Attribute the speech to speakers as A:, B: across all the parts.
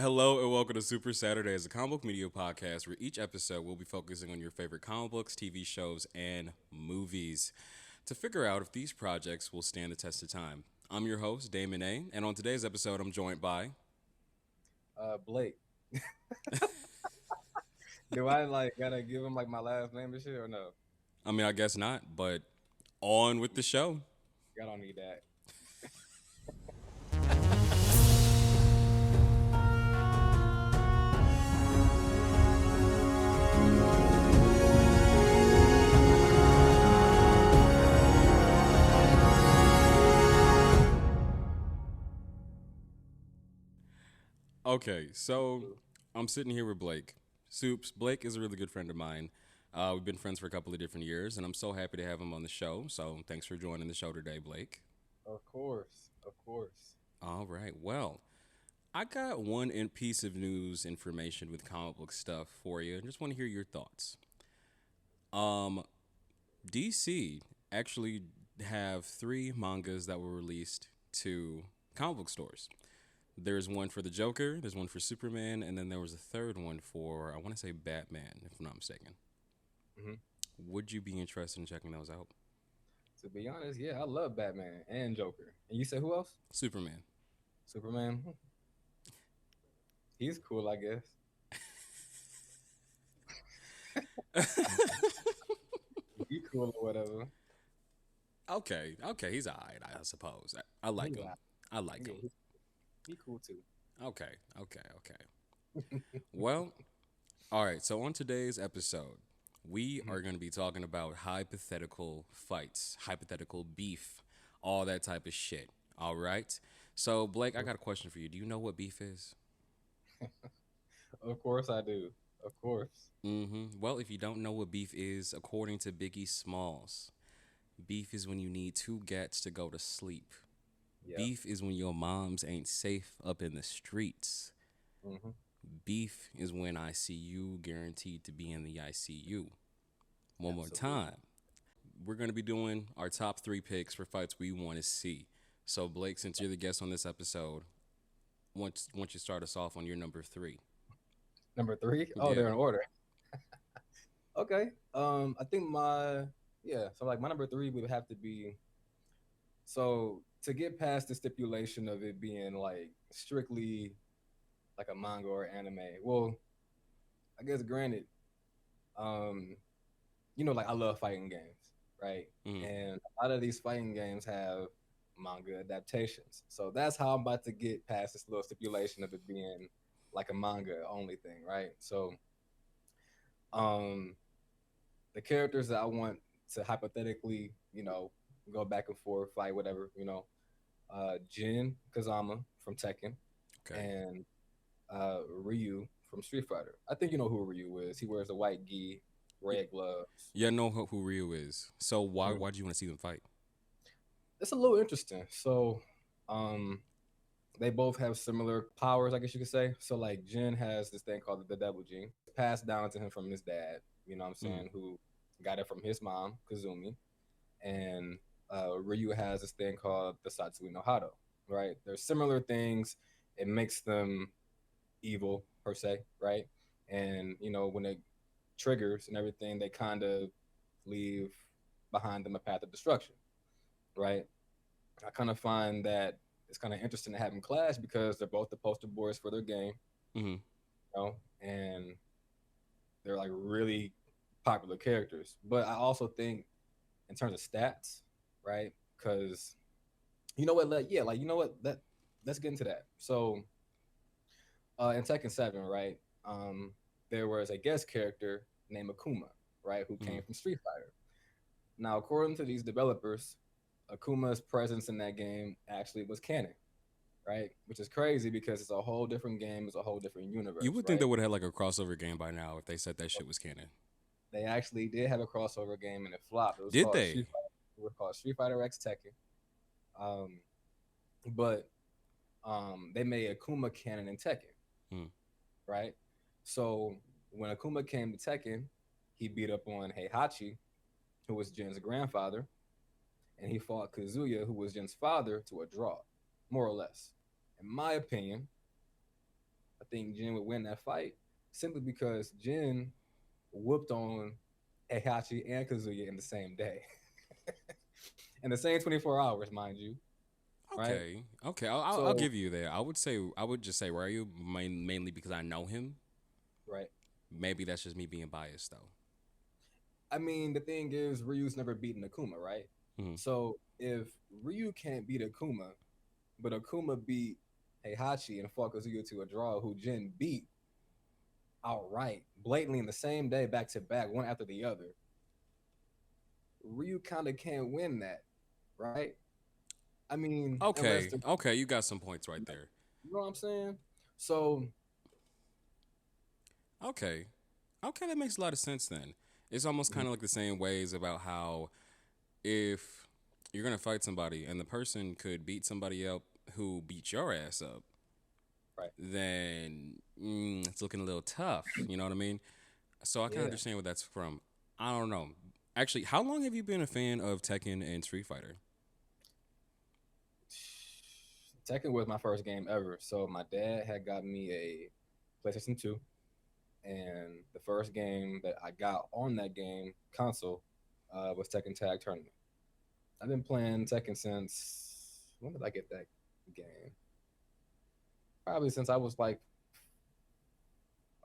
A: Hello and welcome to Super Saturdays, a comic book media podcast where each episode will be focusing on your favorite comic books, TV shows, and movies to figure out if these projects will stand the test of time. I'm your host, Damon A, and on today's episode, I'm joined by.
B: Blake. Do I gotta give him my last name and shit or no?
A: I mean, I guess not, but on with the show.
B: I don't need that.
A: Okay, so I'm sitting here with Blake. Soups. Blake is a really good friend of mine. We've been friends for a couple of different years, and I'm so happy to have him on the show. So thanks for joining the show today, Blake.
B: Of course, of course.
A: All right. Well, I got one piece of news information with comic book stuff for you. I just want to hear your thoughts. Um, DC actually have three mangas that were released to comic book stores. There's one for the Joker, there's one for Superman, and then there was a third one for I want to say Batman, if I'm not mistaken.
B: hmm
A: Would you be interested in checking those out?
B: To be honest, yeah, I love Batman and Joker. And you said who else?
A: Superman.
B: Superman. He's cool, I guess. He cool or whatever.
A: Okay, he's alright, I suppose. I like
B: He's
A: him.
B: not.
A: I like
B: Yeah,
A: him.
B: he cool too.
A: Okay. Well, all right. So on today's episode, we
B: Mhm.
A: are going to be talking about hypothetical fights, hypothetical beef, all that type of shit. All right. So Blake, I got a question for you. Do you know what beef is?
B: Of course I do. Of course.
A: Well, if you don't know what beef is, according to Biggie Smalls, beef is when you need two gats to go to sleep.
B: Yeah.
A: Beef is when your moms ain't safe up in the streets.
B: hmm
A: Beef is when I see you guaranteed to be in the ICU. One more
B: Absolutely.
A: time. We're going to be doing our top three picks for fights we want to see. So, Blake, since you're the guest on this episode, once you start us off on your number three.
B: Number three. Oh,
A: Yeah.
B: they're in order. Okay. I think my number three would have to be so to get past the stipulation of it being strictly like a manga or anime. Well, I guess granted, um, like I love fighting games, right?
A: Mm-hmm.
B: And a lot of these fighting games have manga adaptations. So that's how I'm about to get past this little stipulation of it being like a manga only thing, right? So um the characters that I want to hypothetically, go back and forth, fight, whatever, Jin Kazama from Tekken
A: Okay.
B: and Ryu from Street Fighter. I think you know who Ryu is. He wears the white gi,
A: Y-
B: red gloves.
A: Yeah, I know who Ryu is. So why
B: Mhm.
A: why do you want to see them fight?
B: It's a little interesting. So, um, they both have similar powers, I guess you could say. So, like Jin has this thing called the Devil Gene, passed down to him from his dad. You know what I'm
A: Mm.
B: saying? Who got it from his mom, Kazumi, and Ryu has this thing called the Satsui no Hado. Right? They're similar things. It makes them evil per se, right? And when it triggers and everything, they kind of leave behind them a path of destruction, right? I kind of find that it's kind of interesting to have them clash because they're both the poster boys for their game,
A: Mm-hmm.
B: and they're like really popular characters. But I also think in terms of stats, right? Because you know what, you know what, let's get into that. So in Tekken 7, right? Um, there was a guest character named Akuma, right, who
A: Mm-hmm.
B: came from Street Fighter. Now, according to these developers, Akuma's presence in that game actually was canon, right? Which is crazy because it's a whole different game, it's a whole different
A: You
B: universe,
A: would think they
B: right?
A: would have had like a crossover game by now if they said that shit was canon.
B: They actually did have a crossover game and it flopped. It was
A: Did
B: called
A: they?
B: Street Fighter. It was called Street Fighter X Tekken. Um, but they made Akuma canon in Tekken,
A: Mm.
B: right? So when Akuma came to Tekken, he beat up on Heihachi, who was Jin's grandfather, and he fought Kazuya, who was Jin's father, to a draw, more or less. In my opinion, I think Jin would win that fight simply because Jin whooped on Heihachi and Kazuya in the same day, in the same 24 hours, mind you, right?
A: Okay, okay, I'll
B: So,
A: give you that. I would just say Ryu mainly because I know him.
B: right.
A: Maybe that's just me being biased though.
B: I mean, the thing is, Ryu's never beaten Akuma, right?
A: Mhm.
B: So if Ryu can't beat Akuma, but Akuma beat Heihachi and fought Kazuya to a draw, who Jin beat outright, blatantly in the same day, back to back, one after the other, Ryu kind of can't win that, right? I mean, unless
A: Okay,
B: the,
A: okay, you got some points right there.
B: you know what I'm saying? So,
A: Okay, okay, that makes a lot of sense then. It's almost kind of like the same ways about how if you're gonna fight somebody and the person could beat somebody up who beat your ass up,
B: right,
A: then it's looking a little tough. You know what I mean? So I can
B: yeah.
A: understand where that's from. I don't know. Actually, how long have you been a fan of Tekken and Street Fighter?
B: Tekken was my first game ever. So my dad had got me a PlayStation 2, and the first game that I got on that game console was Tekken Tag Tournament. I've been playing Tekken since when did I get that game? Probably since I was like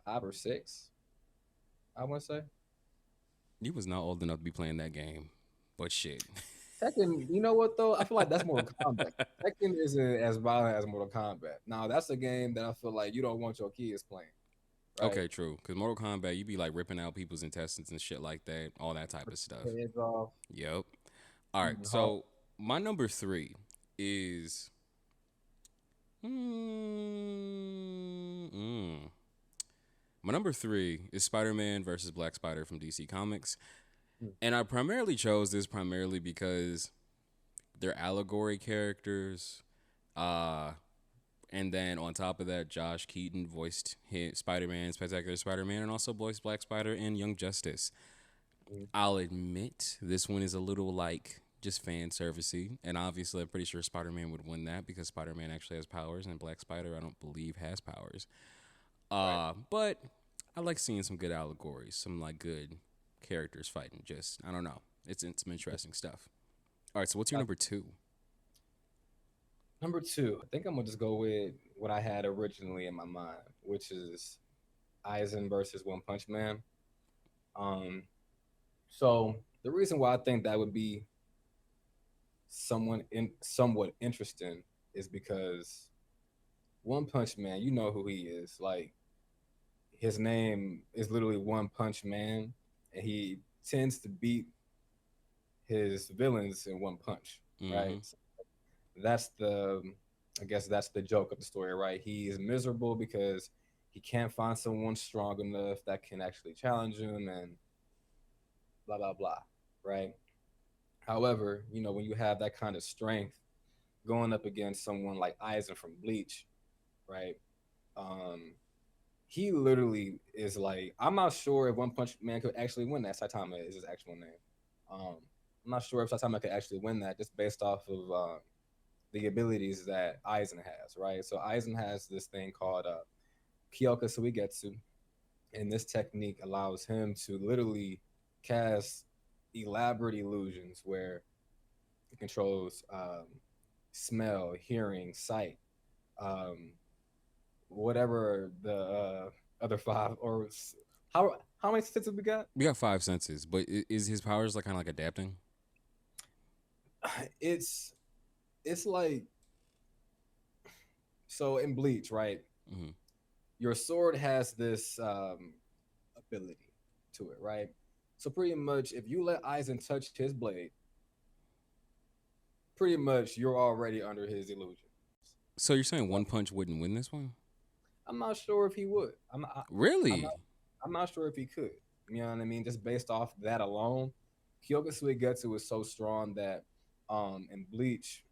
B: 5 or 6. I want to say
A: You was not old enough to be playing that game, but shit.
B: Tekken. You know what though? I feel like that's Mortal Kombat. Tekken isn't as violent as Mortal Kombat. Now that's a game that I feel like you don't want your kids playing, right?
A: Okay, true. Because Mortal Kombat, you be like ripping out people's intestines and shit like that, all that type of stuff.
B: Heads off,
A: Yep. All right.
B: eating hot.
A: So my number three is. My number three is Spider-Man versus Black Spider from DC Comics, and I primarily chose this primarily because they're allegory characters. Uh, and then on top of that, Josh Keaton voiced Spider-Man, Spectacular Spider-Man, and also voiced Black Spider and Young Justice. I'll admit this one is a little like just fan servicey, and obviously I'm pretty sure Spider-Man would win that because Spider-Man actually has powers, and Black Spider I don't believe has powers.
B: Right.
A: But I like seeing some good allegories, some like good characters fighting. Just I don't know, it's some interesting stuff. All right, so what's your number two?
B: Number two, I think I'm gonna just go with what I had originally in my mind, which is Aizen versus One Punch Man. Um, so the reason why I think that would be somewhat interesting is because One Punch Man, you know who he is. Like his name is literally One Punch Man, and he tends to beat his villains in one punch, right?
A: Mm-hmm.
B: So that's the, I guess that's the joke of the story, right? He is miserable because he can't find someone strong enough that can actually challenge him, and blah blah blah, right? However, when you have that kind of strength going up against someone like Aizen from Bleach, right? Um, he literally is like, I'm not sure if One Punch Man could actually win that. Saitama is his actual name. Um, I'm not sure if Saitama could actually win that just based off of the abilities that Aizen has, right? So Aizen has this thing called Kyoka Suigetsu, and this technique allows him to literally cast elaborate illusions where it controls smell, hearing, sight, um, whatever the other five or how many senses we got?
A: We got five senses, but is his powers like kind of like adapting?
B: It's it's like, so in Bleach, right?
A: Mm-hmm.
B: Your sword has this ability to it, right? So pretty much, if you let Aizen touch his blade, pretty much you're already under his illusion.
A: So you're saying One Punch wouldn't win this one?
B: I'm not sure if he would. I'm not
A: Really?
B: I'm not sure if he could. You know what I mean? Just based off that alone, Kyoga Suigetsu is so strong that in Bleach,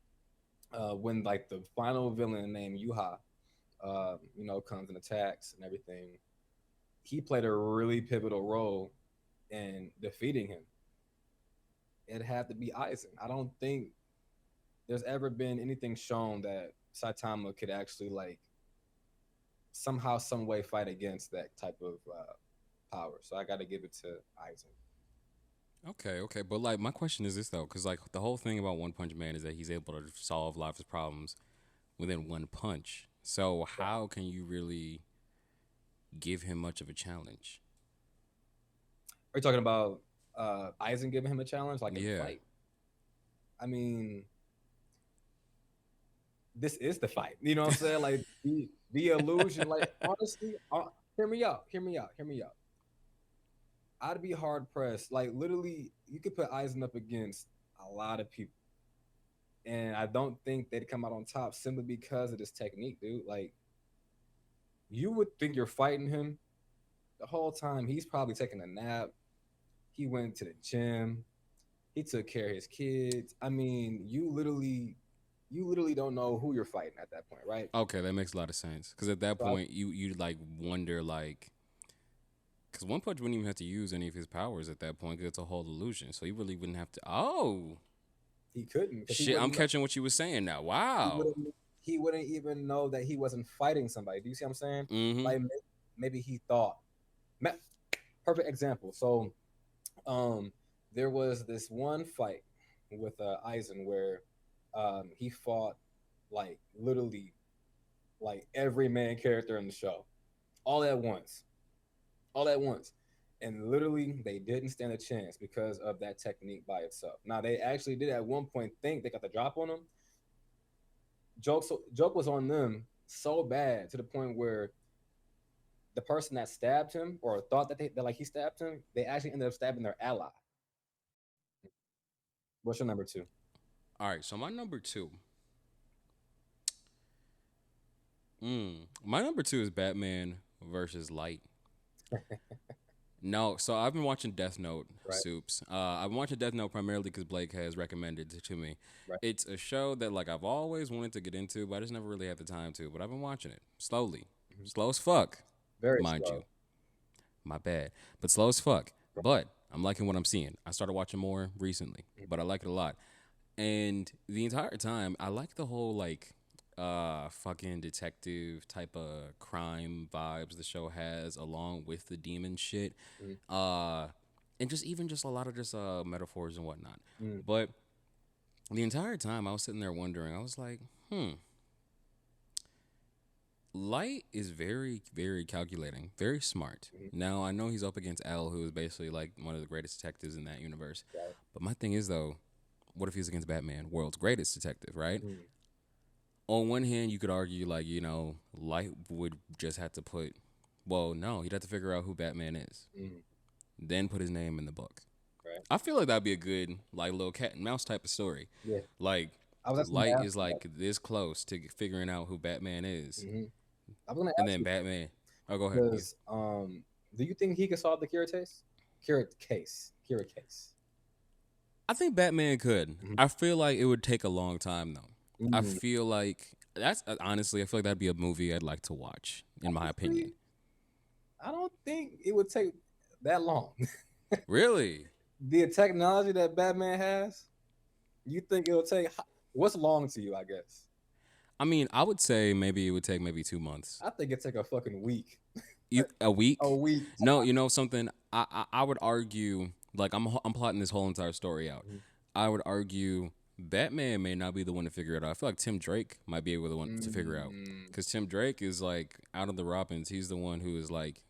B: when like the final villain named Yuha, comes and attacks and everything, he played a really pivotal role in defeating him. It had to be Aizen. I don't think there's ever been anything shown that Saitama could actually like somehow, some way fight against that type of power. So I got to give it to Aizen.
A: Okay, okay, but like my question is this though, because like the whole thing about One Punch Man is that he's able to solve a lot of his problems within one punch. So
B: Right.
A: how can you really give him much of a challenge?
B: Are you talking about Aizen giving him a challenge, like in the
A: Yeah.
B: fight? I mean, this is the fight. You know what I'm saying? Like the illusion. Like honestly, hear me out. Hear me out. Hear me out. I'd be hard pressed. Like literally, you could put Aizen up against a lot of people, and I don't think they'd come out on top simply because of this technique, dude. Like you would think you're fighting him the whole time. He's probably taking a nap. He went to the gym. He took care of his kids. I mean, you literally don't know who you're fighting at that point, right?
A: Okay, that makes a lot of sense. Because at that
B: So
A: point, you like wonder like, because One Punch wouldn't even have to use any of his powers at that point because it's a whole illusion. So he really wouldn't have to. Oh
B: he couldn't because
A: shit! I'm catching what you were saying now.
B: he
A: Wow.
B: wouldn't he wouldn't even know that he wasn't fighting somebody. Do you see what I'm saying?
A: Mm-hmm.
B: Like maybe he thought. Perfect example. So um there was this one fight with Aizen where he fought like literally like every main character in the show all at once, all at once. And literally, they didn't stand a chance because of that technique by itself. Now, they actually did at one point think they got the drop on him. Joke was on them so bad to the point where the person that stabbed him or thought that like he stabbed him, they actually ended up stabbing their ally. What's your number two?
A: All right. So my number two. My number two is Batman versus Light. No, so I've been watching Death Note,
B: Right,
A: Soups. I've been watching Death Note primarily because Blake has recommended it to me.
B: right.
A: It's a show that like I've always wanted to get into, but I just never really had the time to. But I've been watching it slowly,
B: Mhm.
A: slow as fuck,
B: Very
A: mind
B: slow.
A: you. My bad, but slow as fuck. But I'm liking what I'm seeing. I started watching more recently,
B: Mhm.
A: but I like it a lot. And the entire time, I like the whole like fucking detective type of crime vibes the show has along with the demon shit.
B: Mhm.
A: Uh and just even just a lot of just metaphors and whatnot.
B: Mhm.
A: But the entire time I was sitting there wondering, I was like, Light is very, very calculating, very smart.
B: Mhm.
A: Now I know he's up against L, who is basically like one of the greatest detectives in that universe.
B: Right.
A: But my thing is though, what if he's against Batman, world's greatest detective, right?
B: Mhm.
A: On one hand, you could argue like Light would just have to put, well, no, he'd have to figure out who Batman is,
B: Mhm.
A: then put his name in the book.
B: Right.
A: I feel like that'd be a good like little cat and mouse type of story.
B: Yeah.
A: Like
B: I was asking
A: Light
B: to ask
A: is
B: you that.
A: like this close to figuring out who Batman is,
B: Mhm. I was going to
A: and
B: ask
A: then
B: you
A: Batman. Oh, go ahead. Yeah.
B: because do you think he could solve the Kira case? Kira case.
A: I think Batman could.
B: Mhm.
A: I feel like it would take a long time though. I
B: Mm.
A: feel like that's honestly, I feel like that'd be a movie I'd like to watch, in my
B: Honestly,
A: opinion.
B: I don't think it would take that long.
A: Really?
B: The technology that Batman has, you think it'll take what's long to you? I guess
A: I mean, I would say maybe it would take maybe 2 months.
B: I think it take a fucking week.
A: A
B: A
A: week?
B: week.
A: No, you know something. I would argue like I'm plotting this whole entire story out.
B: Mhm.
A: I would argue Batman may not be the one to figure it out. I feel like Tim Drake might be able to one to figure out
B: Mm,
A: because Tim Drake is like out of the Robins. He's the one who is like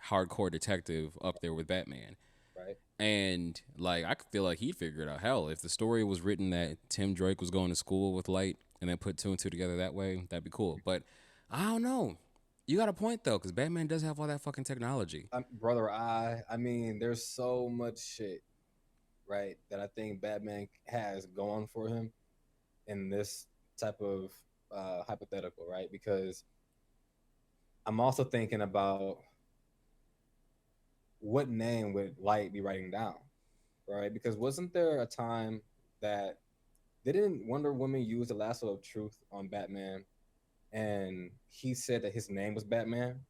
A: hardcore detective up there with Batman.
B: right.
A: And like I feel like he'd figure it out. Hell, if the story was written that Tim Drake was going to school with Light and then put two and two together that way, that'd be cool. But I don't know. You got a point though, because Batman does have all that fucking technology.
B: Brother, I mean, there's so much shit, right, that I think Batman has going for him in this type of hypothetical, right? Because I'm also thinking about what name would Light be writing down, right? Because wasn't there a time that didn't Wonder Woman use the lasso of truth on Batman, and he said that his name was Batman?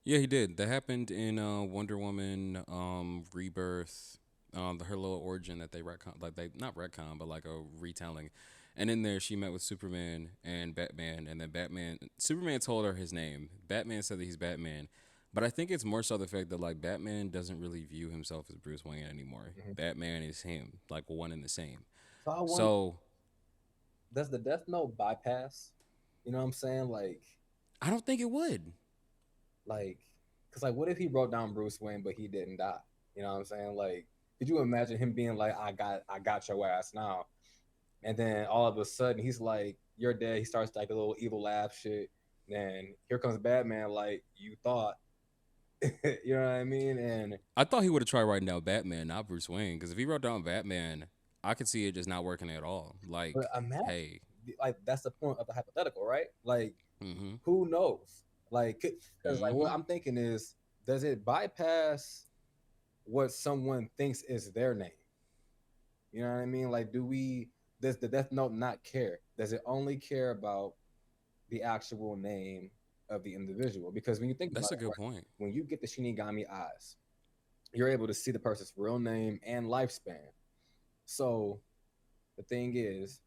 A: Yeah, he did. That happened in Wonder Woman Rebirth, her little origin that they retcon, like they not retcon, but like a retelling. And in there, she met with Superman and Batman, and then Superman told her his name. Batman said that he's Batman, but I think it's more so the fact that like Batman doesn't really view himself as Bruce Wayne anymore.
B: Mhm.
A: Batman is him, like one and the same.
B: So I wonder,
A: So
B: does the Death Note bypass? You know what I'm saying?
A: I don't think it would.
B: Like, cause like, what if he wrote down Bruce Wayne, but he didn't die? You know what I'm saying? Like, could you imagine him being like, I got your ass now, and then all of a sudden he's like, you're dead. He starts like a little evil laugh shit. Then here comes Batman, like you thought. You know what I mean? And
A: I thought he would have tried writing down Batman, not Bruce Wayne, because if he wrote down Batman, I could see it just not working at all.
B: but
A: Like,
B: imagine,
A: hey,
B: like that's the point of the hypothetical, right? Like,
A: mm-hmm,
B: who knows? Like, because like
A: mm-hmm.
B: what I'm thinking is, does it bypass what someone thinks is their name? You know what I mean? Like, does the Death Note not care? Does it only care about the actual name of the individual? Because when you think about
A: That's a
B: it,
A: good
B: right,
A: point.
B: when you get the Shinigami eyes, you're able to see the person's real name and lifespan. So the thing is,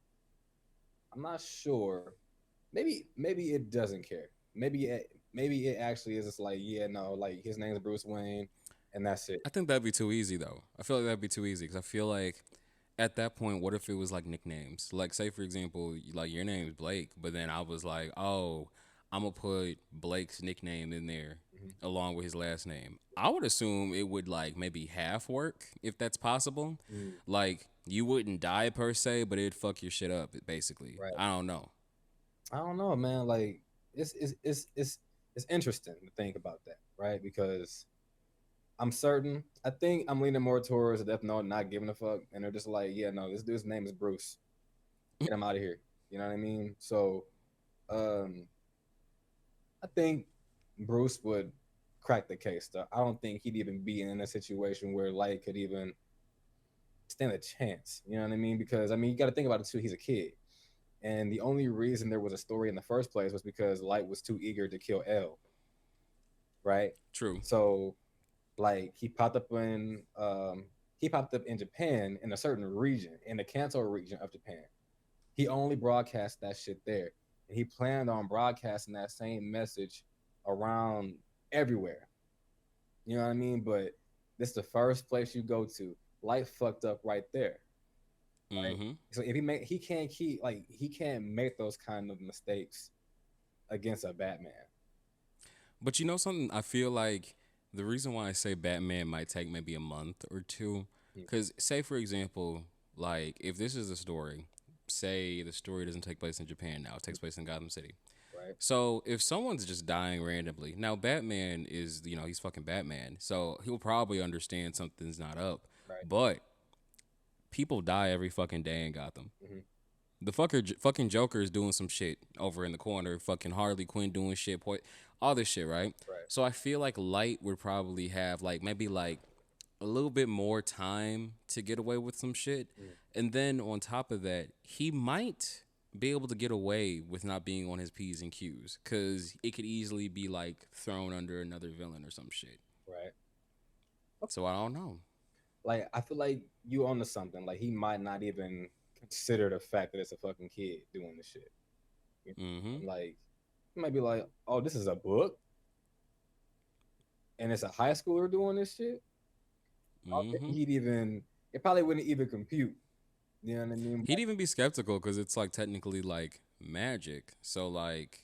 B: I'm not sure. Maybe it doesn't care. Maybe it actually is just like, yeah, no, like his name's Bruce Wayne, and that's it.
A: I think that'd be too easy though. I feel like that'd be too easy because I feel like at that point, what if it was like nicknames? Like, say for example, like your name's Blake, but then I was like, oh, I'm gonna put Blake's nickname in there
B: Mhm.
A: along with his last name. I would assume it would like maybe half work if that's possible.
B: Mm,
A: Like you wouldn't die per se, but it'd fuck your shit up basically.
B: right.
A: I don't know.
B: I don't know, man. Like it's interesting to think about that, right? Because I'm certain. I think I'm leaning more towards the Death Note not giving a fuck, and they're just like, yeah, no, this dude's name is Bruce. Get him out of here. You know what I mean? So, um, I think Bruce would crack the case. Though I don't think he'd even be in a situation where Light could even stand a chance. You know what I mean? Because I mean, you got to think about it too. He's a kid, and the only reason there was a story in the first place was because Light was too eager to kill L. Right?
A: True.
B: So like he popped up in Japan in a certain region, in the Kanto region of Japan. He only broadcast that shit there. And he planned on broadcasting that same message around everywhere. You know what I mean? But this is the first place you go to. Light fucked up right there. Right.
A: Mm-hmm.
B: So if he can't make those kind of mistakes against a Batman.
A: But you know something? I feel like the reason why I say Batman might take maybe a month or two,
B: Mm,
A: because say for example, like if this is a story, say the story doesn't take place in Japan now, it takes place in Gotham City.
B: right.
A: So if someone's just dying randomly, now Batman is he's fucking Batman, so he'll probably understand something's not up.
B: Right.
A: But people die every fucking day in Gotham.
B: Mm-hmm.
A: The fucking Joker is doing some shit over in the corner. Fucking Harley Quinn doing shit. All this shit, right?
B: Right.
A: So I feel like Light would probably have like maybe like a little bit more time to get away with some shit,
B: Mm,
A: and then on top of that, he might be able to get away with not being on his p's and q's because it could easily be like thrown under another villain or some shit.
B: right.
A: So I don't know.
B: Like I feel like you onto something. Like he might not even consider the fact that it's a fucking kid doing this shit. You
A: Mm-hmm.
B: know? Like he might be like, "Oh, this is a book, and it's a high schooler doing this shit." I don't think
A: Mm-hmm.
B: he'd even. It probably wouldn't even compute. You know what I mean?
A: He'd even be skeptical because it's like technically like magic. So like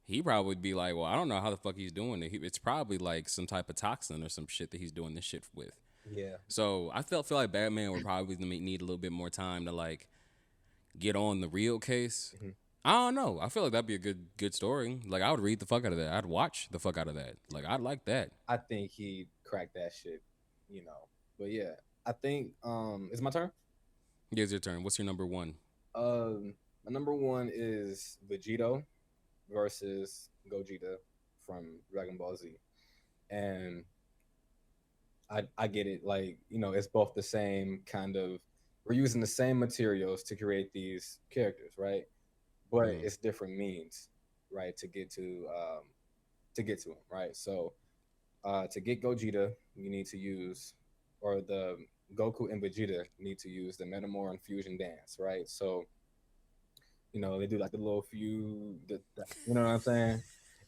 A: he probably would be like, well, I don't know how the fuck he's doing it. It's probably like some type of toxin or some shit that he's doing this shit with.
B: Yeah.
A: So I feel like Batman would probably need a little bit more time to like get on the real case.
B: Mhm.
A: I don't know. I feel like that'd be a good story. Like I would read the fuck out of that. I'd watch the fuck out of that. Like I'd like that.
B: I think he'd crack that shit. You know. But yeah, I think it's my turn.
A: Here's your turn. What's your number one?
B: My number one is Vegito versus Gogeta from Dragon Ball Z, and I get it. Like it's both the same kind of. We're using the same materials to create these characters, right? But
A: Mm,
B: it's different means, right, to get to them, right? So to get Gogeta, you need to use, or the Goku and Vegeta need to use the Metamorph Fusion Dance, right? So They do like the little few, you know what I'm saying?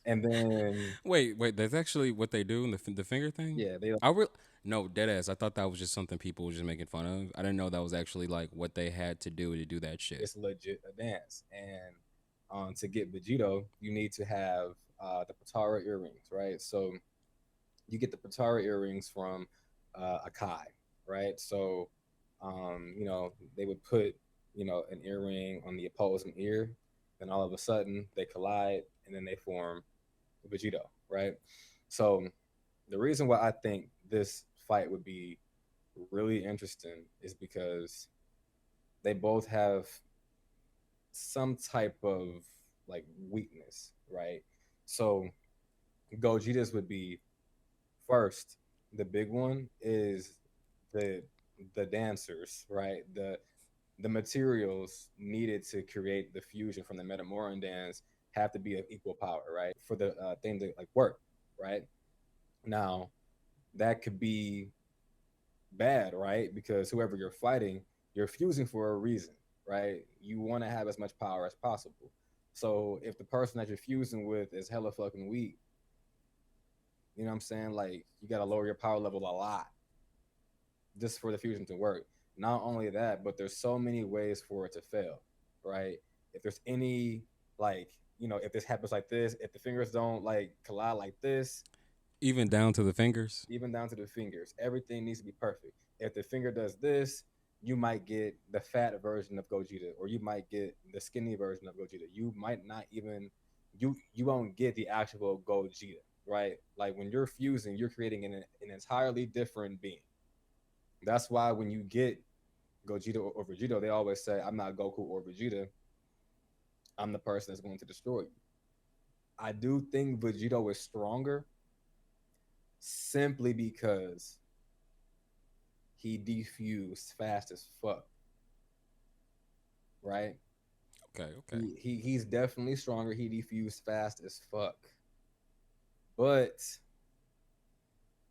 B: And then
A: Wait, that's actually what they do in the finger thing.
B: yeah, they
A: I re- no dead ass. I thought that was just something people were just making fun of. I didn't know that was actually like what they had to do that shit.
B: it's legit a dance. And to get Vegito, you need to have the Patara earrings, right? So you get the Patara earrings from Akai, right? So they would put an earring on the opposing ear, then all of a sudden they collide and then they form Vegito, right? So the reason why I think this fight would be really interesting is because they both have some type of like weakness, right? So Gogeta's would be first. The big one is the the dancers, right? The materials needed to create the fusion from the Metamoran dance have to be of equal power, right? For the thing to like work, right? Now that could be bad, right? Because whoever you're fighting, you're fusing for a reason, right? You want to have as much power as possible. So if the person that you're fusing with is hella fucking weak, you know what I'm saying? Like you got to lower your power level a lot just for the fusion to work. Not only that, but there's so many ways for it to fail, right? If there's any like, if this happens like this, if the fingers don't like collide like this,
A: Even down to the fingers.
B: even down to the fingers, everything needs to be perfect. If the finger does this, you might get the fat version of Gogeta, or you might get the skinny version of Gogeta. You might not even you won't get the actual Gogeta, right? Like when you're fusing, you're creating an entirely different being. That's why when you get Gogeta or Vegeta, they always say, "I'm not Goku or Vegeta. I'm the person that's going to destroy you." I do think Vegito is stronger simply because he defused fast as fuck, right?
A: Okay, okay.
B: He's definitely stronger. He defused fast as fuck, but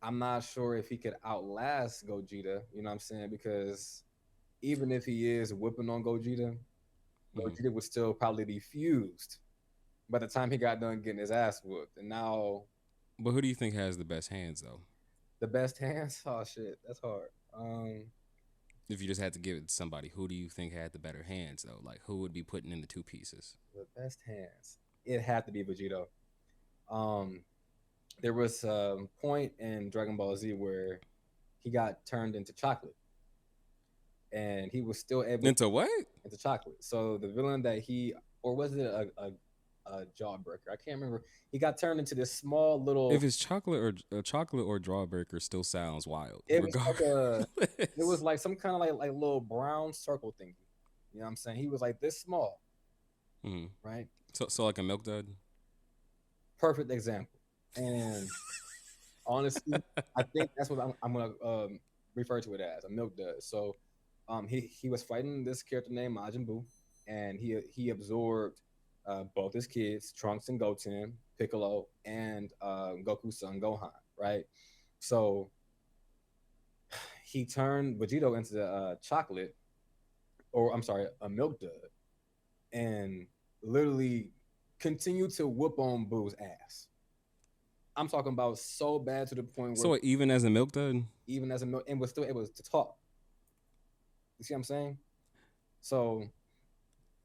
B: I'm not sure if he could outlast Gogeta. You know what I'm saying? Because even if he is whipping on Gogeta,
A: Hmm.
B: Gogeta would still probably be fused by the time he got done getting his ass whooped. And now
A: But who do you think has the best hands though?
B: the best hands. Oh shit, that's hard.
A: If you just had to give it to somebody, who do you think had the better hands though? Like who would be putting in the two pieces?
B: The best hands. It had to be Vegito. Um, there was a point in Dragon Ball Z where he got turned into chocolate, and he was still able
A: Into what?
B: into chocolate. So the villain that he, or was it a jawbreaker? I can't remember. He got turned into this small
A: If
B: little.
A: it's chocolate or drawbreaker still sounds wild.
B: It was like a. It was
A: Regardless.
B: like some kind of like little brown circle thingy. You know what I'm saying? He was like this small,
A: Hmm.
B: right?
A: So like a milk dud.
B: Perfect example. And honestly, I think that's what I'm gonna refer to it as a milk dud. So, he was fighting this character named Majin Buu, and he absorbed both his kids, Trunks and Goten, Piccolo, and Goku's son Gohan. Right. So he turned Vegito into the chocolate, or I'm sorry, a milk dud, and literally continued to whoop on Boo's ass. I'm talking about so bad to the point where
A: So even as a milk dud,
B: even as a milk and was still able to talk. You see what I'm saying? So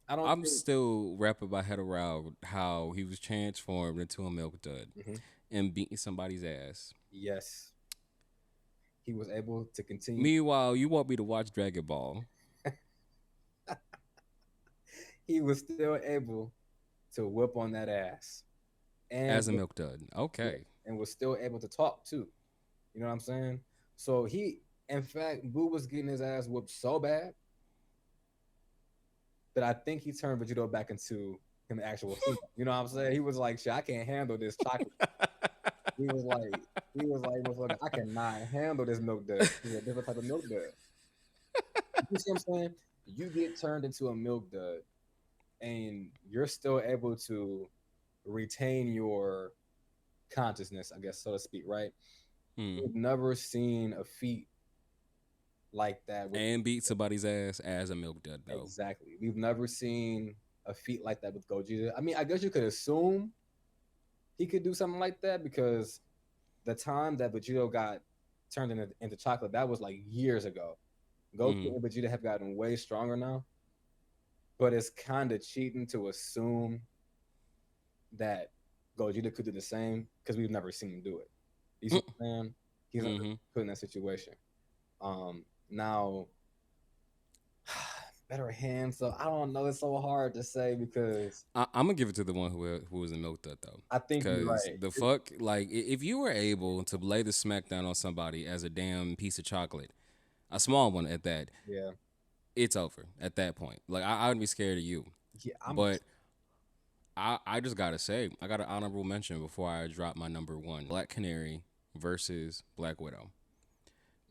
B: I don't
A: I'm
B: think.
A: still wrapping my head around how he was transformed into a milk dud
B: Mhm.
A: and beating somebody's ass.
B: Yes, he was able to continue.
A: Meanwhile, you want me to watch Dragon Ball
B: He was still able to whip on that ass, and
A: as a milk dud.
B: yeah,
A: Okay.
B: and was still able to talk too. You know what I'm saying? So in fact, Boo was getting his ass whooped so bad that I think he turned Vegito back into an actual human. You know what I'm saying? He was like, "Shit, I can't handle this chocolate." He was like, "Motherfucker, I cannot handle this milk dud. This is a different type of milk dud." You see what I'm saying? You get turned into a milk dud, and you're still able to retain your consciousness, I guess, so to speak, right?
A: Hmm.
B: We've never seen a feat like that with
A: And beat somebody's ass as a milk dud though.
B: exactly. We've never seen. a feat like that with Gogeta. I mean, I guess you could assume he could do something like that because the time that Vegeta got turned into chocolate, that was like years ago. Goku
A: Mm-hmm.
B: and Vegeta have gotten way stronger now, but it's kind of cheating to assume that Gogeta could do the same because we've never seen him do it. You see what I'm saying? He's never
A: Mm-hmm.
B: put in that situation. Now better hands. So I don't know. It's so hard to say because
A: I'm gonna give it to the one who was in Milk Dud though,
B: I think you're
A: because
B: right.
A: the fuck, like, if you were able to lay the smackdown on somebody as a damn piece of chocolate, a small one at that,
B: Yeah,
A: it's over at that point. Like, I would be scared of you,
B: yeah.
A: but I just gotta say, I got an honorable mention before I drop my number one: Black Canary versus Black Widow.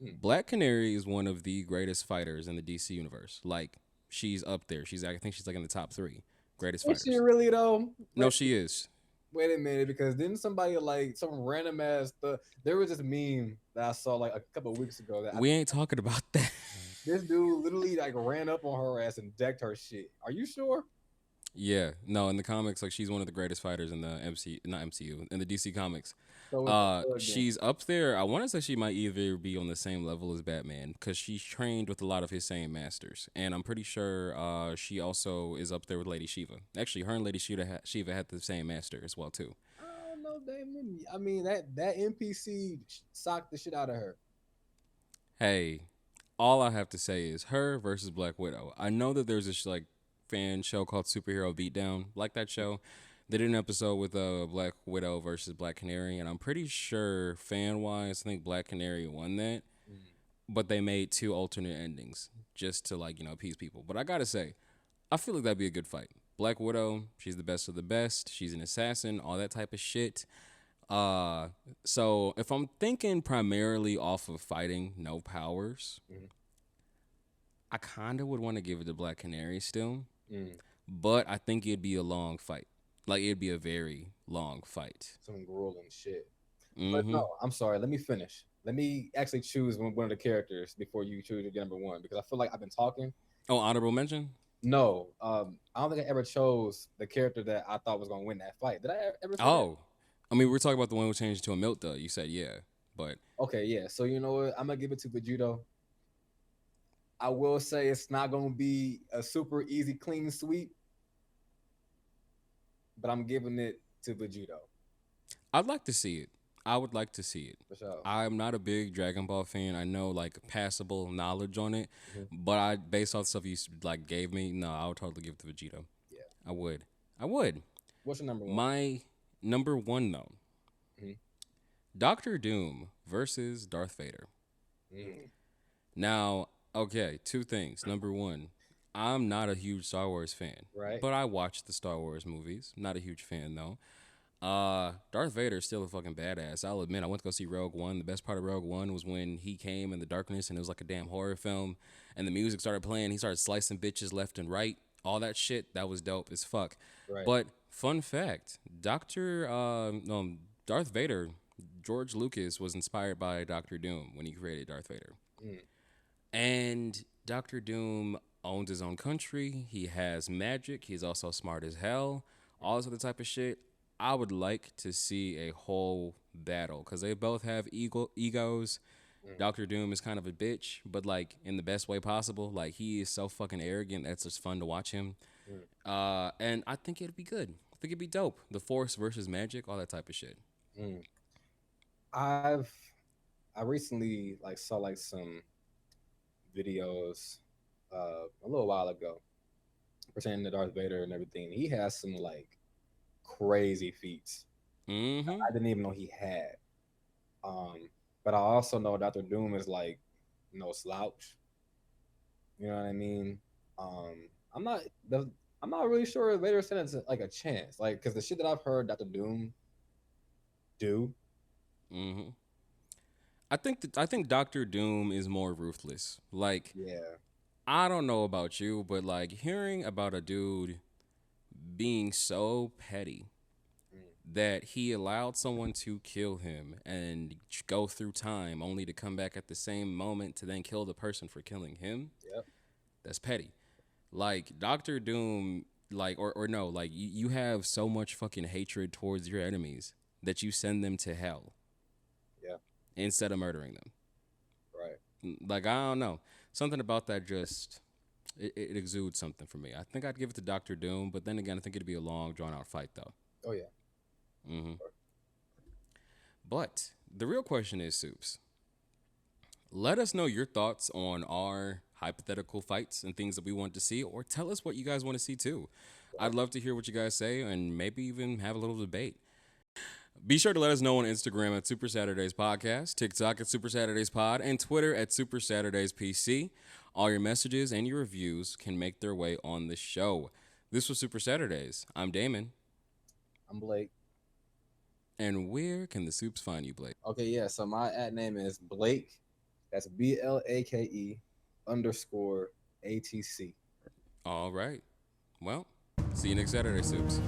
B: Mm.
A: Black Canary is one of the greatest fighters in the DC universe. Like, she's up there. I think she's like in the top three greatest
B: Is she
A: fighters.
B: really though?
A: No, she is.
B: Wait a minute, because didn't somebody like some random ass there was this meme that I saw like a couple of weeks ago that
A: We ain't talking about that.
B: this dude literally like ran up on her ass and decked her shit. Are you sure?
A: Yeah, no, in the comics, like, she's one of the greatest fighters in the not MCU, in the DC comics.
B: So it's a thug then.
A: She's up there. I want to say she might either be on the same level as Batman because she's trained with a lot of his same masters, and I'm pretty sure she also is up there with Lady Shiva. Actually, her and Lady Shiva had the same master as well too.
B: I don't know, Damon. I mean that NPC socked the shit out of her.
A: Hey, all I have to say is her versus Black Widow. I know that there's this like fan show called Superhero Beatdown, like that show. They did an episode with Black Widow versus Black Canary, and I'm pretty sure fan wise, I think Black Canary won that.
B: Mm.
A: But they made two alternate endings just to, like, appease people. But I gotta say, I feel like that'd be a good fight. Black Widow, she's the best of the best. She's an assassin, all that type of shit. Uh, so if I'm thinking primarily off of fighting, no powers,
B: Mhm.
A: I kind of would want to give it to Black Canary still,
B: Mm.
A: but I think it'd be a long fight. Like, it'd be a very long fight.
B: Some grueling shit. But
A: Mm-hmm.
B: no, I'm sorry. Let me finish. Let me actually choose one of the characters before you choose your number one because I feel like I've been talking.
A: Oh, honorable mention?
B: No, I don't think I ever chose the character that I thought was gonna win that fight. Did I ever say that?
A: Oh, I mean, we're talking about the one who changed to a milk dud. You said yeah, but
B: Okay, yeah. So you know what? I'm gonna give it to Vegito. I will say it's not gonna be a super easy clean sweep, but I'm giving it to Vegito
A: I'd like to see it. I would like to see it.
B: for sure.
A: I'm not a big Dragon Ball fan. I know, like, passable knowledge on it,
B: Mhm.
A: but based off the stuff you like gave me, no, I would totally give it to Vegeta.
B: Yeah.
A: I would. I would.
B: What's your number one?
A: My number one though,
B: Mhm.
A: Doctor Doom versus Darth Vader.
B: Mm.
A: Now, okay, two things. Number one, I'm not a huge Star Wars fan,
B: Right.
A: but I watch the Star Wars movies. Not a huge fan though. Darth Vader is still a fucking badass. I'll admit, I went to go see Rogue One. The best part of Rogue One was when he came in the darkness and it was like a damn horror film, and the music started playing. He started slicing bitches left and right. All that shit, that was dope as fuck.
B: Right.
A: But fun fact, Darth Vader, George Lucas was inspired by Doctor Doom when he created Darth Vader.
B: Mm.
A: And Doctor Doom owns his own country. He has magic. He's also smart as hell. All this other type of shit. I would like to see a whole battle because they both have egos.
B: Mm.
A: Doctor Doom is kind of a bitch, but, like, in the best way possible. Like, he is so fucking arrogant. That's just fun to watch him. And I think it'd be good. I think it'd be dope. The Force versus magic, all that type of shit.
B: Mm. I've I recently like saw like some videos a little while ago pertaining to Darth Vader and everything. He has some like crazy feats
A: Mm-hmm.
B: I didn't even know he had. Um, but I also know Doctor Doom is like no slouch. You know what I mean? Um, I'm not the I'm not really sure if Vader stands like a chance, like because the shit that I've heard Doctor Doom do.
A: Mm-hmm. I think Doctor Doom is more ruthless. Like,
B: Yeah.
A: I don't know about you, but, like, hearing about a dude being so petty
B: Mm.
A: that he allowed someone to kill him and go through time only to come back at the same moment to then kill the person for killing him,
B: Yep.
A: that's petty. Like, Doctor Doom, like or no, like you have so much fucking hatred towards your enemies that you send them to hell
B: Yeah.
A: instead of murdering them.
B: Right.
A: Like I don't know, something about that just it exudes something for me. I think I'd give it to Doctor Doom, but then again, I think it'd be a long, drawn out fight though.
B: Oh yeah.
A: Hmm. But the real question is, Soups, let us know your thoughts on our hypothetical fights and things that we want to see, or tell us what you guys want to see too. I'd
B: Right.
A: love to hear what you guys say and maybe even have a little debate. Be sure to let us know on Instagram at Super Saturdays Podcast, TikTok at Super Saturdays Pod, and Twitter at Super Saturdays PC. All your messages and your reviews can make their way on the show. This was Super Saturdays. I'm Damon.
B: I'm Blake.
A: And where can the Soups find you, Blake?
B: Okay, yeah. So my ad name is Blake. That's BLAKE_ATC.
A: All right. Well, see you next Saturday, Soups.